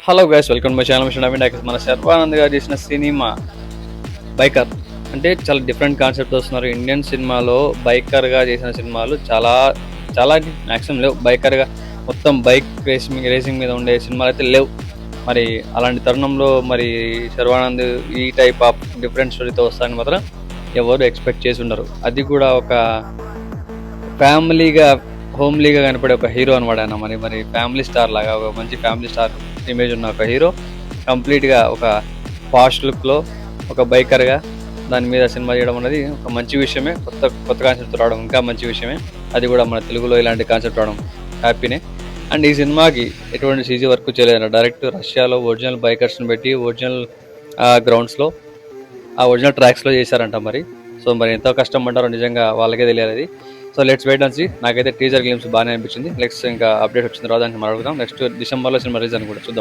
Hello guys, welcome my channel machine Naveen. మన శర్వానంద్ గారు చేసిన సినిమా బైకర్ అంటే చాలా డిఫరెంట్ కాన్సెప్ట్ వస్తున్నారు. ఇండియన్ సినిమాలో బైకర్గా చేసిన సినిమాలు చాలా చాలా మ్యాక్సిమం లేవు. బైకర్గా మొత్తం బైక్ రేసింగ్ మీద ఉండే సినిమాలు అయితే లేవు. మరి అలాంటి తరుణంలో మరి శర్వానంద్ ఈ టైప్ ఆఫ్ డిఫరెంట్ స్టోరీతో వస్తారని మాత్రం ఎవరు ఎక్స్పెక్ట్ చేసి ఉండరు. అది కూడా ఒక ఫ్యామిలీగా హోమ్లీగా కనపడే ఒక హీరో అనమాట ఆయన. మరి మరి ఫ్యామిలీ స్టార్ లాగా ఒక మంచి ఫ్యామిలీ స్టార్ ఇమేజ్ ఉన్న ఒక హీరో కంప్లీట్గా ఒక ఫాస్ట్ లుక్లో ఒక బైకర్గా దాని మీద సినిమా చేయడం అనేది ఒక మంచి విషయమే. కొత్త కొత్త కాన్సెప్ట్ రావడం ఇంకా మంచి విషయమే. అది కూడా మన తెలుగులో ఇలాంటి కాన్సెప్ట్ రావడం హ్యాపీనే. అండ్ ఈ సినిమాకి ఎటువంటి సీజీ వర్క్ చేయలేదు. డైరెక్ట్ రష్యాలో ఒరిజినల్ బైకర్స్ని పెట్టి ఒరిజినల్ గ్రౌండ్స్లో ఆ ఒరిజినల్ ట్రాక్స్లో చేశారంట. సో మరి ఎంతో కష్టం పడ్డారో నిజంగా వాళ్ళకే తెలియాలి. So let's wait and see. నాకైతే టీజర్ గ్లిమ్స్ బాగానే అనిపించింది. నెక్స్ట్ ఇంకా అప్డేట్ వచ్చిన తర్వాత దాన్ని మనం అడుగుదాం. నెక్స్ట్ డిసెంబర్లో సినిమా రిలీజ్ అని కూడా చూద్దాం.